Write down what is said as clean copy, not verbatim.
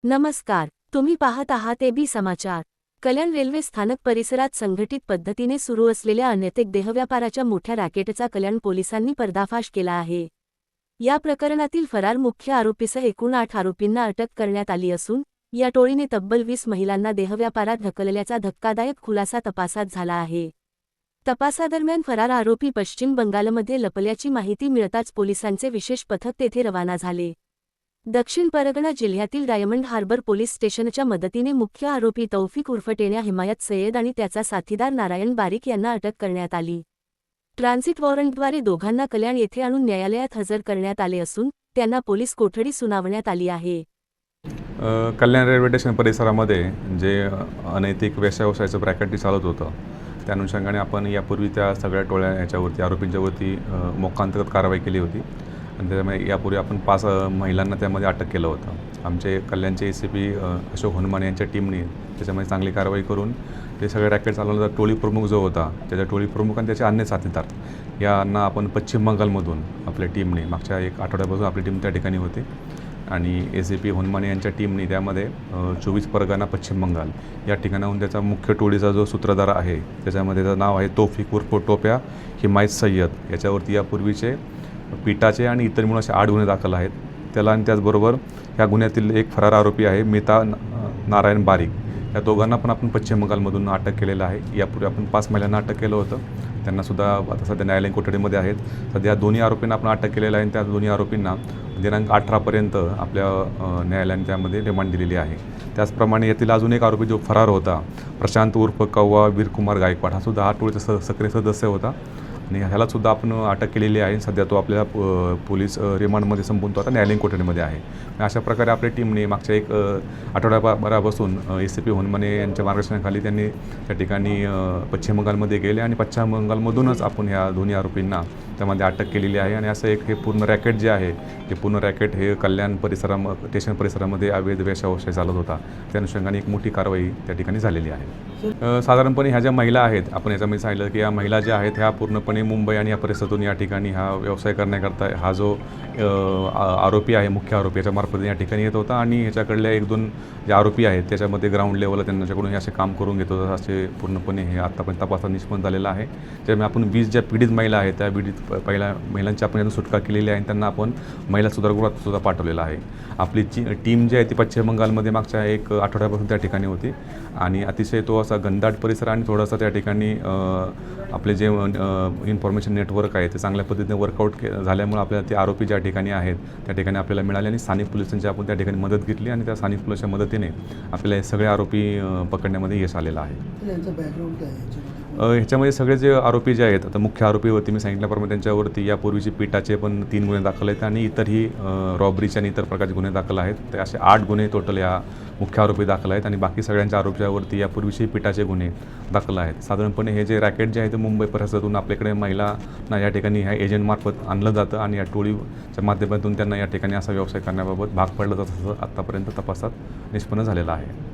नमस्कार, तुम्ही पाहत आहात एबी समाचार। कल्याण रेल्वे स्थानक परिसरात संघटित पद्धतीने सुरू असलेल्या अनैतिक देहव्यापाराच्या मोठ्या रॅकेटचा कल्याण पोलिसांनी पर्दाफाश केला आहे। या प्रकरणातील फरार मुख्य आरोपीसह एकूण 8 आरोपींना अटक करण्यात आली असून, या टोळीने तब्बल 20 महिलांना देहव्यापारात ढकलल्याचा धक्कादायक खुलासा तपासात झाला आहे। तपासादरम्यान फरार आरोपी पश्चिम बंगालमध्ये लपल्याची माहिती मिळताच पोलिसांचे विशेष पथक तेथे रवाना झाले। दक्षिण परगणा जिल्ह्यातील डायमंड हार्बर पोलीस स्टेशनच्या मदतीने मुख्य आरोपी तौफिक उर्फ टेण्या हिमायत सय्यद आणि त्याचा साथीदार नारायण बारिक यांना अटक करण्यात आली। ट्रान्झिट वॉरंटद्वारे दोघांना कल्याण येथे आणून न्यायालयात हजर करण्यात आले असून, त्यांना पोलीस कोठडी सुनावण्यात आली आहे। कल्याण रेल्वे स्टेशन परिसरामध्ये जे अनैतिक व्यवसायाचं ब्रॅकेट चालत होतं, त्या अनुषंगाने आपण यापूर्वी त्या सगळ्या टोळ्या याच्यावरती आरोपींच्यावरती मोक्कांतर्गत कारवाई केली होती आणि त्यामुळे यापूर्वी आपण 5 महिलांना त्यामध्ये अटक केलं होतं। आमचे कल्याणचे ACP अशोक हनुमाने यांच्या टीमने त्याच्यामध्ये चांगली कारवाई करून ते सगळे रॅकेट चालवण्याचा टोळी प्रमुख जो होता, त्याच्या टोळी प्रमुख आणि त्याचे अन्य साथीदार यांना आपण पश्चिम बंगालमधून आपल्या टीमने मागच्या 1 आठवड्यापासून आपली टीम त्या ठिकाणी होती आणि ACP हनुमाने यांच्या टीमने त्यामध्ये 24 परगणा पश्चिम बंगाल या ठिकाणाहून त्याचा मुख्य टोळीचा जो सूत्रधार आहे, त्याच्यामध्ये त्याचं नाव आहे तौफिक उर्फ टोप्या हिमायत सय्यद। याच्यावरती यापूर्वीचे पिटाचे आणि इतर मिळून असे 8 गुन्हे दाखल आहेत त्याला, आणि त्याचबरोबर ह्या गुन्ह्यातील एक फरार आरोपी आहे मेहता नारायण बारिक। या दोघांना पण आपण पश्चिम बंगालमधून अटक केलेलं आहे। यापूर्वी आपण 5 महिलांना अटक केलं होतं, त्यांनासुद्धा आता सध्या न्यायालयीन कोठडीमध्ये आहेत। सध्या दोन्ही आरोपींना आपण अटक केलेलं आहे आणि त्या दोन्ही आरोपींना दिनांक 18पर्यंत आपल्या न्यायालयाने त्यामध्ये रिमांड दिलेली आहे। त्याचप्रमाणे यातील अजून एक आरोपी जो फरार होता प्रशांत उर्फ कौवा वीरकुमार गायकवाड, हा सुद्धा टोळीचा सक्रिय सदस्य होता आणि ह्यालासुद्धा आपण अटक केलेली आहे। सध्या तो आपल्याला पोलीस रिमांडमध्ये संपून तो आता न्यायालयीन कोठडीमध्ये आहे। अशा प्रकारे आपल्या टीमने मागच्या 1 आठवड्याभरापासून ACP हनुमाने यांच्या मार्गदर्शनाखाली त्यांनी त्या ठिकाणी पश्चिम बंगालमध्ये गेले आणि पश्चिम बंगालमधूनच आपण ह्या दोन्ही आरोपींना त्यामध्ये अटक केलेली आहे। आणि असं हे पूर्ण रॅकेट जे आहे, हे पूर्ण रॅकेट हे कल्याण स्टेशन परिसरामध्ये अवैध व्यवसाय चालत होता, त्या अनुषंगाने एक मोठी कारवाई त्या ठिकाणी झालेली आहे। साधारणपणे ह्या ज्या महिला आहेत, आपण याच्यामध्ये सांगितलं की या महिला ज्या आहेत ह्या पूर्णपणे मुंबई आणि या परिसरातून या ठिकाणी हा व्यवसाय करण्याकरता हा जो आरोपी आहे, मुख्य आरोपी, याच्यामार्फत या ठिकाणी येत होता आणि ह्याच्याकडल्या 1-2 जे आरोपी आहेत त्याच्यामध्ये ग्राउंड लेवलला त्यांच्याकडून हे असे काम करून घेत होतं, असे पूर्णपणे हे आत्तापर्यंत तपासात निष्पन्न झालेलं आहे। त्यामुळे आपण 20 ज्या पीडित महिला आहेत त्या पहिल्या महिलांची आपण यातून सुटका केलेली आहे आणि त्यांना आपण महिला सुधारगृहात सुद्धा पाठवलेलं आहे। आपली टीम जी आहे ती पश्चिम बंगालमध्ये मागच्या 1 आठवड्यापासून त्या ठिकाणी होती आणि अतिशय तो असा घनदाट परिसर आणि थोडासा त्या ठिकाणी आपले जे इन्फॉर्मेशन नेटवर्क आहे ते चांगल्या पद्धतीने वर्कआउट झाल्यामुळे आपल्याला ते आरोपी ज्या ठिकाणी आहेत त्या ठिकाणी आपल्याला मिळाले आणि स्थानिक पोलिसांची आपण त्या ठिकाणी मदत घेतली आणि त्या स्थानिक पोलिसांच्या मदतीने आपल्याला हे सगळे आरोपी पकडण्यामध्ये यश आलेलं आहे। ह्याच्यामध्ये सगळे जे आरोपी जे आहेत, आता मुख्य आरोपीवरती मी सांगितल्याप्रमाणे त्यांच्यावरती यापूर्वीचे पिटाचे पण 3 गुन्हे दाखल आहेत आणि इतरही रॉबरीचे आणि इतर प्रकारचे गुन्हे दाखल आहेत। ते असे 8 गुन्हे टोटल या मुख्य आरोपी दाखल आहेत आणि बाकी सगळ्यांच्या आरोपीवरती यापूर्वीचे पिटाचे गुन्हे दाखल आहेत। साधारणपणे हे जे रॅकेट जे आहे ते मुंबई परिसरातून आपल्याकडे महिलांना या ठिकाणी ह्या एजंटमार्फत आणलं जातं आणि या टोळीच्या माध्यमातून त्यांना या ठिकाणी असा व्यवसाय करण्याबाबत भाग पडलं जातं, असं आत्तापर्यंत तपासात निष्पन्न झालेलं आहे।